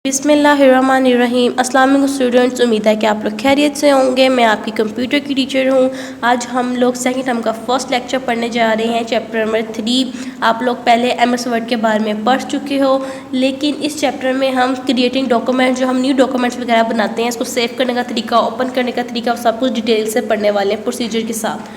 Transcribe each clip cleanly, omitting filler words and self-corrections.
बिस्मिल्लाहिर्रहमानिर्रहीम। अस्सलाम वालेकुम स्टूडेंट्स, उम्मीद है कि आप लोग खैरियत से होंगे। मैं आपकी कंप्यूटर की टीचर हूँ। आज हम लोग सेकंड टर्म का फर्स्ट लेक्चर पढ़ने जा रहे हैं, चैप्टर नंबर 3। आप लोग पहले एमएस वर्ड के बारे में पढ़ चुके हो, लेकिन इस चैप्टर में हम क्रिएटिंग डॉक्यूमेंट, जो हम न्यू डॉक्यूमेंट्स वगैरह बनाते हैं, इसको सेव करने का तरीका, ओपन करने का तरीका, सब कुछ डिटेल से पढ़ने वाले हैं प्रोसीजर के साथ।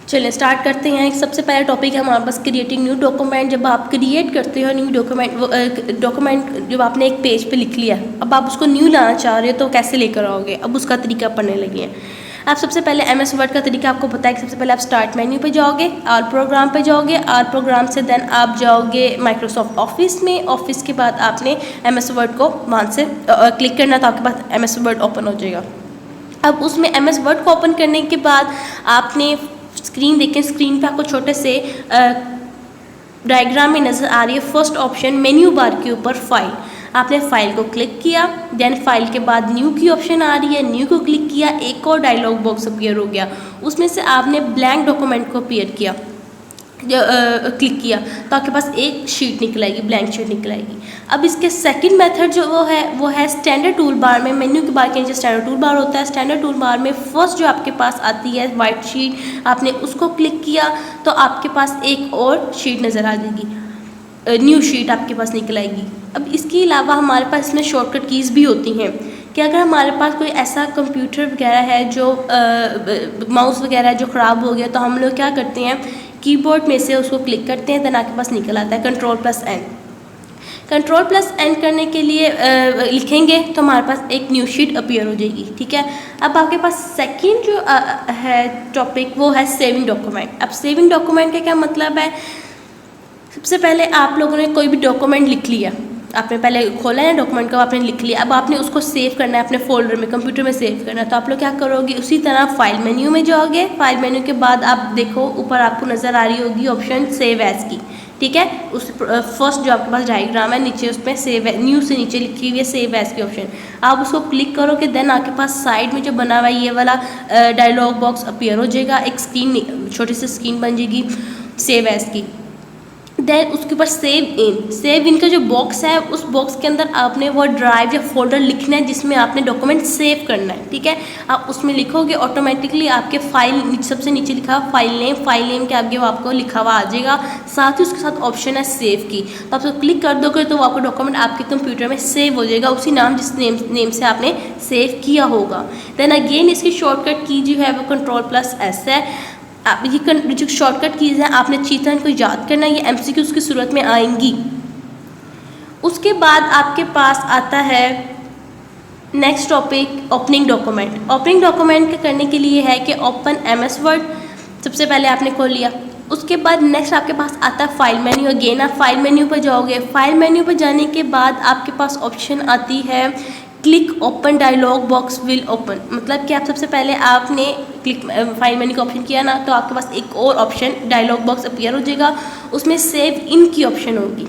चलिए स्टार्ट करते हैं। सबसे पहला टॉपिक है हमारे पास क्रिएटिंग न्यू डॉक्यूमेंट। जब आप क्रिएट करते हो न्यू डॉक्यूमेंट जब आपने एक पेज पे लिख लिया, अब आप उसको न्यू लाना चाह रहे हो तो कैसे लेकर आओगे, अब उसका तरीका पढ़ने लगे हैं। आप सबसे पहले एमएस वर्ड का तरीका आपको पता है कि सबसे पहले आप स्टार्ट मेन्यू पे जाओगे, आल प्रोग्राम पे जाओगे, आल प्रोग्राम से देन आप जाओगे माइक्रोसॉफ्ट ऑफिस में। ऑफिस के बाद आपने एमएस वर्ड को वहाँ से क्लिक करना, तो आपके पास एमएस वर्ड ओपन हो जाएगा। अब उसमें एमएस वर्ड को ओपन करने के बाद आपने स्क्रीन देखें, स्क्रीन पे आपको छोटे से डायग्राम में नज़र आ रही है फर्स्ट ऑप्शन मेन्यू बार के ऊपर फाइल। आपने फाइल को क्लिक किया, देन फाइल के बाद न्यू की ऑप्शन आ रही है, न्यू को क्लिक किया, एक और डायलॉग बॉक्स अपीयर हो गया। उसमें से आपने ब्लैंक डॉक्यूमेंट को अपीयर किया, क्लिक किया, तो आपके पास एक शीट निकल आएगी, ब्लैंक शीट निकल आएगी। अब इसके सेकंड मेथड जो वो है स्टैंडर्ड टूल बार में। मेन्यू के बार के नीचे स्टैंडर्ड टूल बार होता है। स्टैंडर्ड टूल बार में फर्स्ट जो आपके पास आती है वाइट शीट, आपने उसको क्लिक किया तो आपके पास एक और शीट नज़र आ जाएगी, न्यू शीट आपके पास निकल आएगी। अब इसके अलावा हमारे पास इसमें शॉर्टकट कीज़ भी होती हैं कि अगर हमारे पास कोई ऐसा कंप्यूटर वगैरह है जो माउस वगैरह जो ख़राब हो गया, तो हम लोग क्या करते हैं, कीबोर्ड में से उसको क्लिक करते हैं, देन आपके पास निकल आता है कंट्रोल+N। कंट्रोल+N करने के लिए लिखेंगे तो हमारे पास एक न्यू शीट अपीयर हो जाएगी। ठीक है। अब आपके पास सेकंड जो है टॉपिक, वो है सेविंग डॉक्यूमेंट। अब सेविंग डॉक्यूमेंट का क्या मतलब है, सबसे पहले आप लोगों ने कोई भी डॉक्यूमेंट लिख लिया, आपने पहले खोला है डॉक्यूमेंट को, आपने लिख लिया, अब आपने उसको सेव करना है अपने फोल्डर में, कंप्यूटर में सेव करना है। तो आप लोग क्या करोगे, उसी तरह फाइल मेन्यू में जाओगे। फाइल मेन्यू के बाद आप देखो ऊपर आपको नज़र आ रही होगी ऑप्शन सेव एज की। ठीक है। उस फर्स्ट जो आपके पास डायग्राम है नीचे, उसमें सेव न्यू से नीचे लिखी हुई है सेव एज की ऑप्शन, आप उसको क्लिक करोगे, देन आपके पास साइड में जो बना हुआ है ये वाला डायलॉग बॉक्स अपीयर हो जाएगा। एक स्क्रीन, छोटी सी स्क्रीन बन जाएगी सेव एज की। देन उसके ऊपर सेव इन का जो बॉक्स है, उस बॉक्स के अंदर आपने वो ड्राइव या फोल्डर लिखना है जिसमें आपने डॉक्यूमेंट सेव करना है। ठीक है। आप उसमें लिखोगे, ऑटोमेटिकली आपके फाइल सबसे नीचे लिखा हुआ फाइल नेम के आगे वो आपको लिखा हुआ आ जाएगा। साथ ही उसके साथ ऑप्शन है सेव की, तो आप उसको क्लिक कर दोगे तो वो आपको डॉक्यूमेंट आपके कंप्यूटर में सेव हो जाएगा, उसी नाम जिस नेम से आपने सेव किया होगा। देन अगेन इसकी शॉर्टकट की जो है वो कंट्रोल+S है। आप ये जो शॉर्टकट कीज़ हैं आपने अच्छी तरह इनको याद करना है, ये MCQs की सूरत में आएंगी। उसके बाद आपके पास आता है next topic opening document. Opening document करने के लिए है कि ओपन एमएस वर्ड, सबसे पहले आपने खोल लिया। उसके बाद नेक्स्ट आपके पास आता है फाइल मेन्यू। अगेन आप फाइल मेन्यू पर जाओगे। फाइल मेन्यू पर जाने के बाद आपके पास ऑप्शन आती है click open dialog box will open. मतलब कि आप सबसे पहले आपने क्लिक फाइल मेन्यू का ऑप्शन किया ना, तो आपके पास एक और ऑप्शन डायलॉग बॉक्स अपीयर हो जाएगा, उसमें सेव इन की ऑप्शन होगी।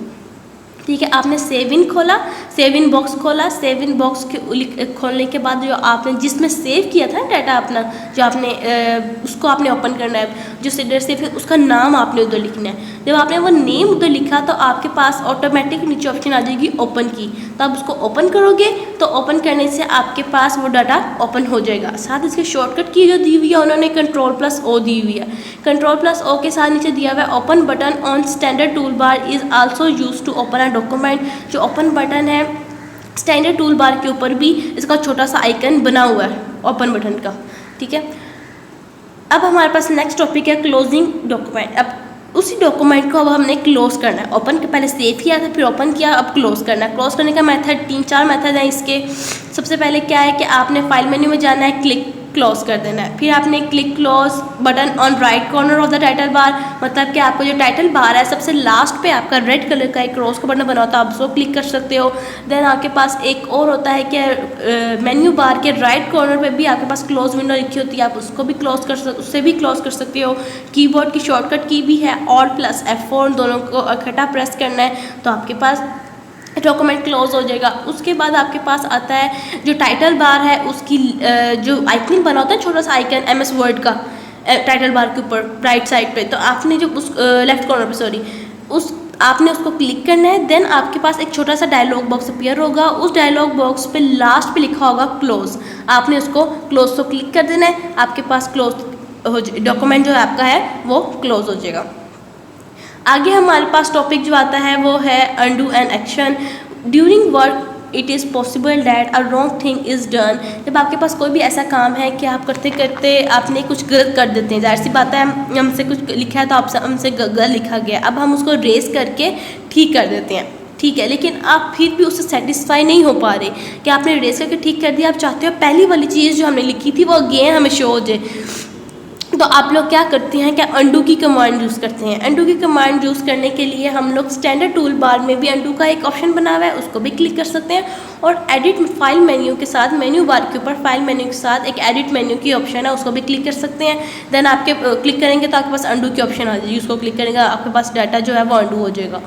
ठीक है। आपने सेव इन खोला, सेव इन बॉक्स खोला। सेव इन बॉक्स के खोलने के बाद जो आपने जिसमें सेव किया था डाटा अपना, जो आपने उसको आपने ओपन करना है, जो सेव है उसका नाम आपने उधर लिखना है। जब आपने वो नेम उधर लिखा तो आपके पास ऑटोमेटिक नीचे ऑप्शन आ जाएगी ओपन की, तो आप उसको ओपन करोगे तो ओपन करने से आपके पास वो डाटा ओपन हो जाएगा। साथ इसके शॉर्टकट की जो दी हुई है उन्होंने कंट्रोल+O दी हुई है। कंट्रोल+O के साथ नीचे दिया हुआ है open button on standard tool bar is also use to open a document. जो ओपन बटन है स्टैंडर्ड टूल बार के ऊपर भी इसका छोटा सा आइकन बना हुआ है ओपन बटन का। ठीक है। अब हमारे पास नेक्स्ट टॉपिक है क्लोजिंग डॉक्यूमेंट। अब उसी डॉक्यूमेंट को अब हमने क्लोज करना है। ओपन के पहले सेव किया था, फिर ओपन किया, अब क्लोज करना है। क्लोज करने का मेथड 3-4 मेथड है इसके। सबसे पहले क्या है कि आपने फाइल मेन्यू में जाना है, क्लिक क्लोज कर देना है। फिर आपने click close button on right corner of the title bar, मतलब कि आपको जो टाइटल बार है सबसे लास्ट पे आपका रेड कलर का एक क्रॉस का बटन बना होता है, आप उसको क्लिक कर सकते हो। देन आपके पास एक और होता है कि मेन्यू बार के राइट कॉर्नर पे भी आपके पास क्लोज विंडो लिखी होती है, आप उसको भी क्लोज कर सकते, उससे भी क्लोज कर सकते हो। कीबोर्ड की शॉर्टकट की भी है Alt+F4, दोनों को इकट्ठा प्रेस करना है तो आपके पास डॉक्यूमेंट क्लोज हो जाएगा। उसके बाद आपके पास आता है जो टाइटल बार है, उसकी जो आइकन बना होता है छोटा सा आइकन एमएस वर्ड का टाइटल बार के ऊपर राइट साइड पे, तो आपने जो उस लेफ्ट कॉर्नर पे उस आपने उसको क्लिक करना है। देन आपके पास एक छोटा सा डायलॉग बॉक्स अपीयर होगा, उस डायलॉग बॉक्स पे लास्ट पे लिखा होगा क्लोज, आपने उसको क्लोज को क्लिक कर देना है। आपके पास क्लोज हो, डॉक्यूमेंट जो आपका है वो क्लोज हो जाएगा। आगे हमारे पास टॉपिक जो आता है वो है undo an action. During work it is possible that a wrong thing is done. जब आपके पास कोई भी ऐसा काम है कि आप करते करते आपने कुछ गलत कर देते हैं, जाहिर सी बात है हमसे कुछ लिखा है तो आपसे हमसे गलत लिखा गया, अब हम उसको रेस करके ठीक कर देते हैं, ठीक है, लेकिन आप फिर भी उससे सेटिस्फाई नहीं हो पा रहे कि आपने रेस करके ठीक कर दिया, आप चाहते हो पहली वाली चीज़ जो हमने लिखी थी वो अगेन हमें शो हो जाए। तो आप लोग क्या करते हैं, क्या अंडू की कमांड यूज़ करते हैं। अंडू की कमांड यूज़ करने के लिए हम लोग स्टैंडर्ड टूल बार में भी अंडू का एक ऑप्शन बना हुआ है, उसको भी क्लिक कर सकते हैं। और एडिट फाइल मेन्यू के साथ, मेन्यू बार के ऊपर फाइल मेन्यू के साथ एक एडिट मेन्यू की ऑप्शन है, उसको भी क्लिक कर सकते हैं। देन आपके क्लिक करेंगे तो आपके पास अंडू की ऑप्शन आ जाएगी, उसको क्लिक करेंगे आपके पास डाटा जो है वो अंडू हो जाएगा।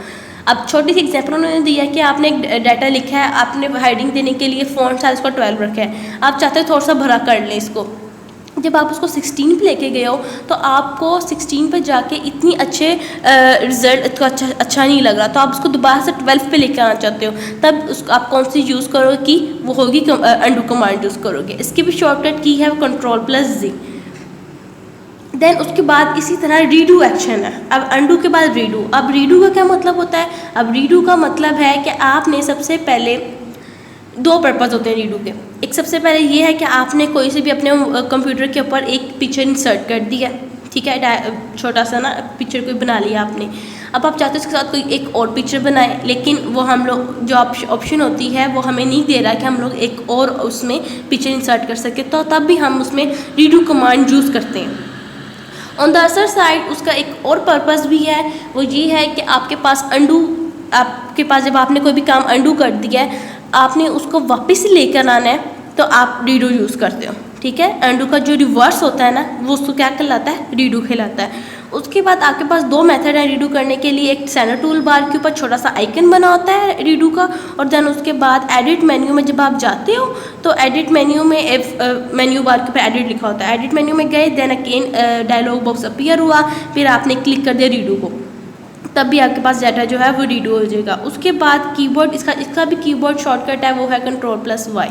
अब छोटी सी एग्जांपल उन्होंने दिया कि आपने एक डाटा लिखा है, आपने हेडिंग देने के लिए फ़ॉन्ट साइज को 12 रखा है, आप चाहते हो थोड़ा सा भरा कर लें इसको। जब आप उसको 16 पे लेके गए हो तो आपको 16 पे जाके इतनी अच्छे रिज़ल्ट तो अच्छा नहीं लग रहा, तो आप उसको दोबारा से 12 पे लेके आना चाहते हो, तब उसको आप कौन सी यूज़ करोगे कि वो होगी अंडू कमांड यूज़ करोगे। इसकी भी शॉर्टकट की है वो Ctrl+Z। देन उसके बाद इसी तरह रीडू एक्शन है। अब अंडू के बाद रीडू। अब रीडू का क्या मतलब होता है, अब रीडू का मतलब है कि आपने सबसे पहले दो पर्पज़ होते हैं रीडू के। एक सबसे पहले ये है कि आपने कोई से भी अपने कंप्यूटर के ऊपर एक पिक्चर इंसर्ट कर दिया, ठीक है, छोटा सा ना पिक्चर कोई बना लिया आपने। अब आप चाहते हो उसके साथ कोई एक और पिक्चर बनाए, लेकिन वो हम लोग जो ऑप्शन होती है वो हमें नहीं दे रहा कि हम लोग एक और उसमें पिक्चर इंसर्ट कर सके, तो तब भी हम उसमें रीडू कमांड यूज़ करते हैं। ऑन द अदर साइड उसका एक और पर्पज़ भी है, वो ये है कि आपके पास अंडू, आपके पास जब आपने कोई भी काम अंडू कर दिया है, आपने उसको वापस लेकर आना है तो आप रीडू यूज़ करते हो, ठीक है। अंडू का जो रिवर्स होता है ना वो उसको क्या कहलाता है, रीडू कहलाता है। उसके बाद आपके पास दो मेथड है रीडू करने के लिए। एक स्टैंडर्ड टूल बार के ऊपर छोटा सा आइकन बना होता है रीडू का, और देन उसके बाद एडिट मेन्यू में जब आप जाते हो तो एडिट मेन्यू में मेन्यू बार के ऊपर एडिट लिखा होता है, एडिट मेन्यू में गए, then again dialog box appear हुआ, फिर आपने क्लिक कर दिया रीडू को, तब भी आपके पास डाटा जो है वो रीडू हो जाएगा। उसके बाद कीबोर्ड, इसका भी कीबोर्ड शॉर्टकट है, वो है Ctrl+Y।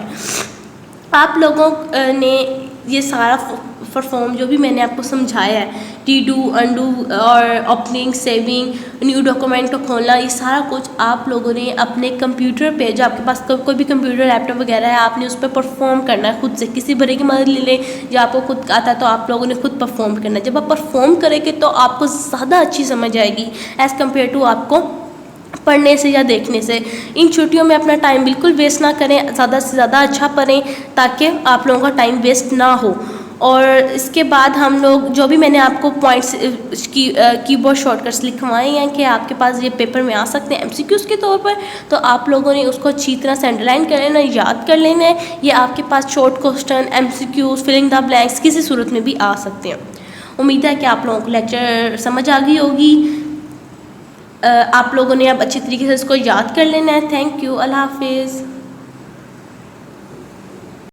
आप लोगों ने ये सारा परफॉर्म जो भी मैंने आपको समझाया है, रीडू, अंडू और ओपनिंग, सेविंग, न्यू डॉक्यूमेंट को खोलना, ये सारा कुछ आप लोगों ने अपने कंप्यूटर पे, जो आपके पास कोई भी कंप्यूटर लैपटॉप वगैरह है, आपने उस पर परफॉर्म करना है खुद से। किसी बड़े की मदद ले लें, जो आपको खुद आता है तो आप लोगों ने खुद परफॉर्म करना है। जब आप परफॉर्म करेंगे तो आपको ज़्यादा अच्छी समझ आएगी एज़ कम्पेयर टू आपको पढ़ने से या देखने से। इन छुट्टियों में अपना टाइम बिल्कुल वेस्ट ना करें, ज़्यादा से ज़्यादा अच्छा पढ़ें ताकि आप लोगों का टाइम वेस्ट ना हो। और इसके बाद हम लोग जो भी मैंने आपको पॉइंट्स कीबोर्ड शॉर्टकट्स लिखवाए हैं कि आपके पास ये पेपर में आ सकते हैं MCQs के तौर पर, तो आप लोगों ने उसको अच्छी तरह से अंडरलाइन कर लेना, याद कर लेना है। ये आपके पास short question, MCQs, filling the blanks किसी सूरत में भी आ सकते हैं। उम्मीद है कि आप लोगों को लेक्चर समझ आ गई होगी। आप लोगों ने अब अच्छी तरीके से इसको याद कर लेना है। थैंक यू, अल्लाह हाफिज़।